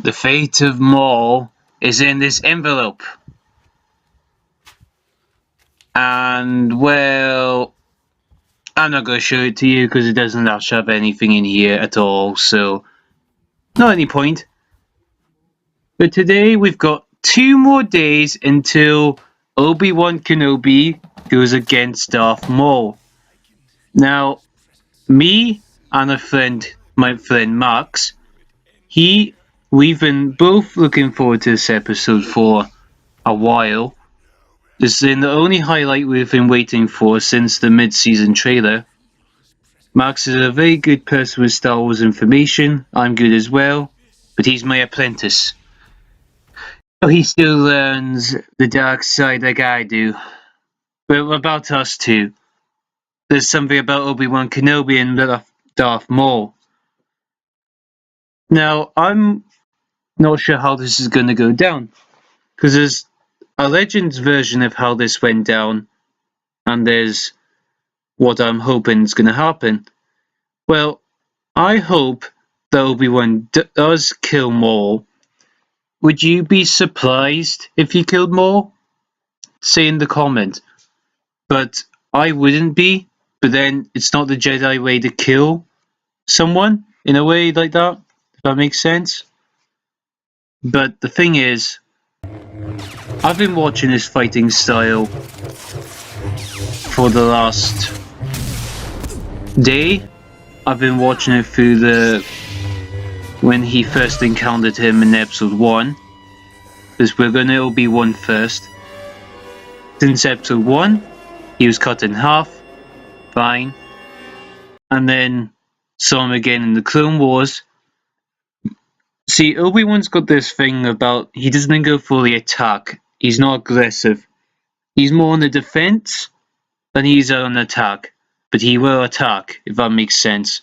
The fate of Maul is in this envelope. And, well, I'm not going to show it to you because it doesn't actually have anything in here at all, so not any point. But today we've got 2 more days until Obi-Wan Kanobi goes against Darth Maul. Now, me and my friend Max, we've been both looking forward to this episode for a while. This is the only highlight we've been waiting for since the mid-season trailer. Max is a very good person with Star Wars information. I'm good as well, but he's my apprentice. He still learns the dark side like I do. But about us too. There's something about Obi-Wan Kenobi and Darth Maul. Now, I'm not sure how this is going to go down, because there's a Legends version of how this went down, and there's what I'm hoping is going to happen. Well, I hope that Obi-Wan does kill Maul. Would you be surprised if he killed Maul? Say in the comment. But I wouldn't be. But then it's not the Jedi way to kill someone in a way like that, if that makes sense. But the thing is, I've been watching his fighting style for the last day. I've been watching it through when he first encountered him in episode 1. Because we're going to Obi-Wan first. Since episode 1, he was cut in half. Fine. And then saw him again in the Clone Wars. See, Obi-Wan's got this thing about he doesn't go for the attack. He's not aggressive. He's more on the defense than he's on attack. But he will attack, if that makes sense.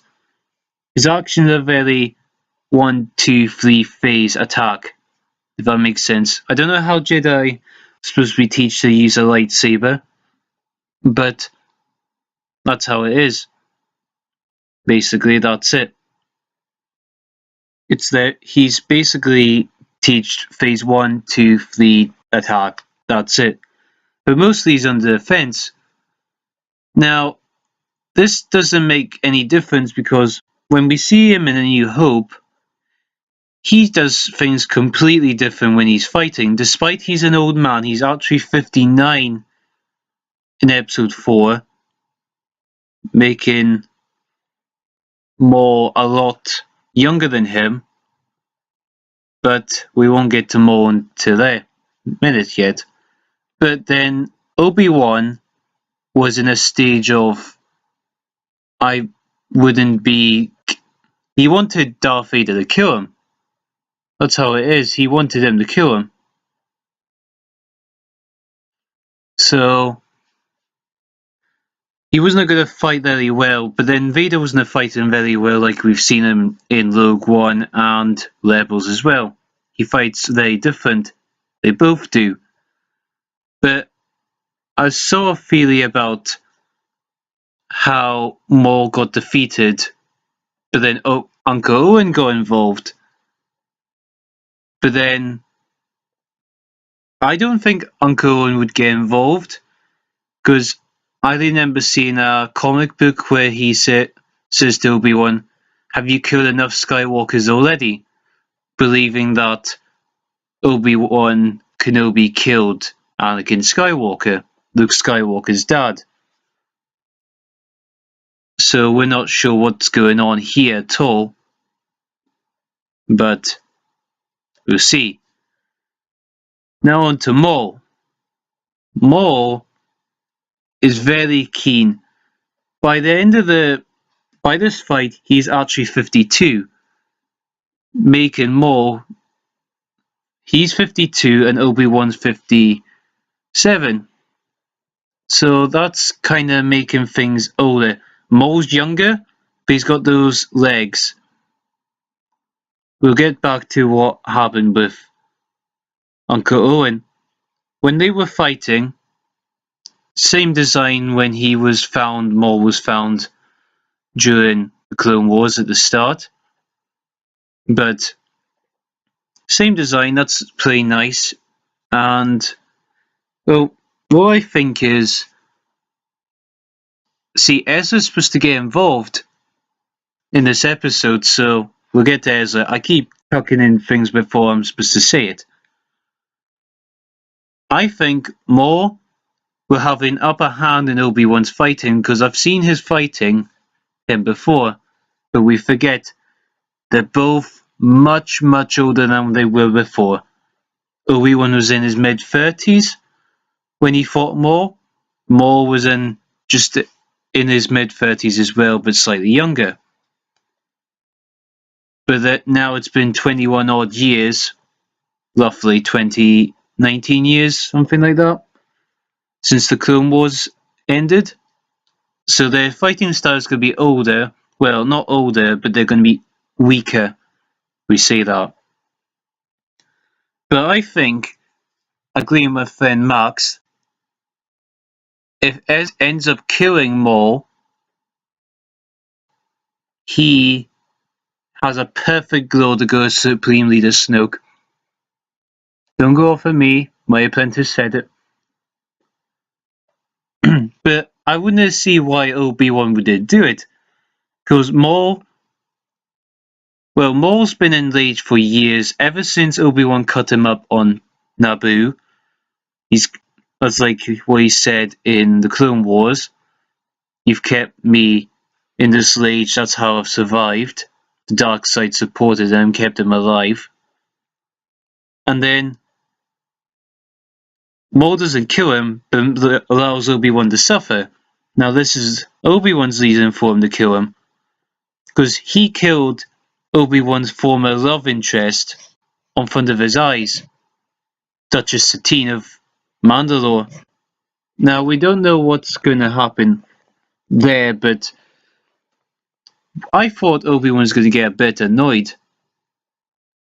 His actions are very 1, 2, 3 phase attack, if that makes sense. I don't know how Jedi are supposed to be teach to use a lightsaber, but that's how it is. Basically, that's it. It's that he's basically teached phase 1, 2, 3 attack. That's it. But mostly he's on the defense. Now, this doesn't make any difference because when we see him in A New Hope, he does things completely different when he's fighting. Despite he's an old man, he's actually 59 in episode 4, making Maul a lot younger than him. But we won't get to Maul until a minute yet. But then Obi-Wan was in a stage of he wanted Darth Vader to kill him. That's how it is. He wanted him to kill him. So he wasn't going to fight very well, but then Vader wasn't fighting very well like we've seen him in Rogue One and Rebels as well. He fights very different. They both do. But I saw a theory about how Maul got defeated, but then Uncle Owen got involved. But then I don't think Uncle Owen would get involved, because I remember seeing a comic book where he says to Obi-Wan, "Have you killed enough Skywalkers already?" Believing that Obi-Wan Kenobi killed Anakin Skywalker, Luke Skywalker's dad. So we're not sure what's going on here at all. But we'll see. Now on to Maul. Maul is very keen. By this fight, he's actually 52. Making Maul, he's 52 and Obi-Wan's 57. So that's kind of making things older. Maul's younger, but he's got those legs. We'll get back to what happened with Uncle Owen. When they were fighting, same design when Maul was found during the Clone Wars at the start. But Same design, that's pretty nice. And, well, what I think is, see, Ezra's supposed to get involved in this episode, so we'll get to Ezra. I keep tucking in things before I'm supposed to say it. I think Maul will have an upper hand in Obi-Wan's fighting because I've seen his fighting him before, but we forget they're both much, much older than they were before. Obi-Wan was in his mid-30s when he fought Maul. Maul was just in his mid-30s as well, but slightly younger. But that now it's been 21 odd years, roughly 19 years, something like that, since the Clone Wars ended. So their fighting styles could be older. Well, not older, but they're going to be weaker. We say that. But I think, agreeing with friend Max, if Ez ends up killing Maul, he has a perfect glow to go Supreme Leader Snoke. Don't go off of me, my apprentice said it. But I wouldn't see why Obi-Wan would do it. Because Maul's been enraged for years, ever since Obi-Wan cut him up on Naboo. That's like what he said in the Clone Wars. You've kept me in this rage, that's how I've survived. The dark side supported him, kept him alive. And then Maul doesn't kill him, but allows Obi-Wan to suffer. Now this is Obi-Wan's reason for him to kill him. Because he killed Obi-Wan's former love interest in front of his eyes, Duchess Satine of Mandalore. Now we don't know what's going to happen there, but I thought Obi-Wan was going to get a bit annoyed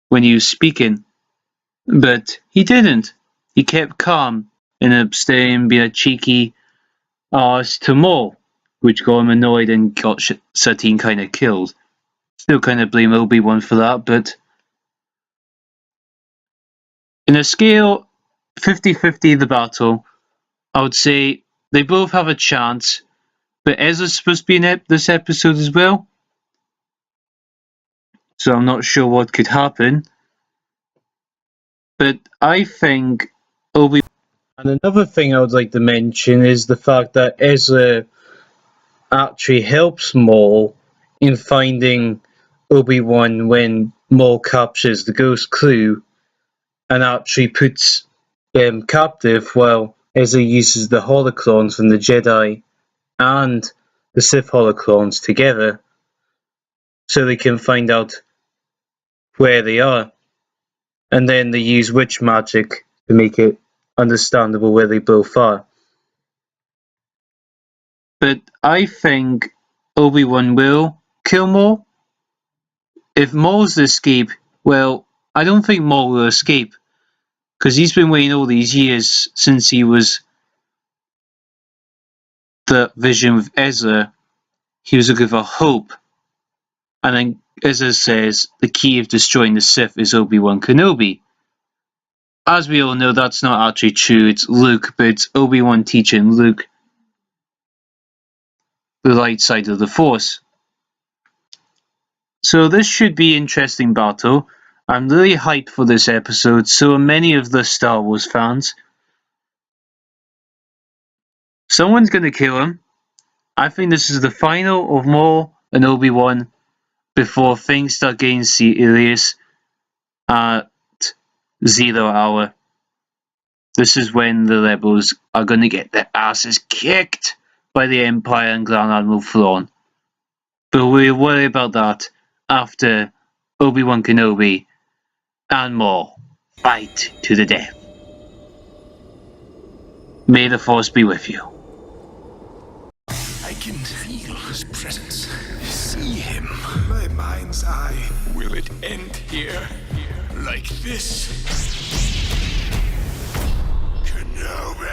when he was speaking, but he didn't. He kept calm and abstaining, being a cheeky arse to Maul, which got him annoyed and got Satine kind of killed. Still kind of blame Obi-Wan for that, but in a scale 50-50 the battle, I would say they both have a chance, but Ezra's supposed to be in this episode as well, so I'm not sure what could happen. But I think Obi-Wan. And another thing I would like to mention is the fact that Ezra actually helps Maul in finding Obi-Wan when Maul captures the Ghost crew and actually puts them captive while Ezra uses the holocrons from the Jedi and the Sith holocrons together so they can find out where they are. And then they use witch magic to make it understandable where they both are. But I think Obi-Wan will kill Maul. If Maul's the escape, well, I don't think Maul will escape, because he's been waiting all these years since he was the vision with Ezra. He was looking for hope. And then Ezra says the key of destroying the Sith is Obi-Wan Kenobi. As we all know, that's not actually true. It's Luke, but it's Obi-Wan teaching Luke the light side of the Force. So this should be an interesting battle. I'm really hyped for this episode, so are many of the Star Wars fans. Someone's gonna kill him. I think this is the final of Maul and Obi-Wan before things start getting serious at 0 hour. This is when the rebels are gonna get their asses kicked by the Empire and Grand Admiral Thrawn. But we'll worry about that after Obi-Wan Kenobi and Maul fight to the death. May the Force be with you. I can feel his presence. See him. My mind's eye. Will it end here? Like this? Kenobi!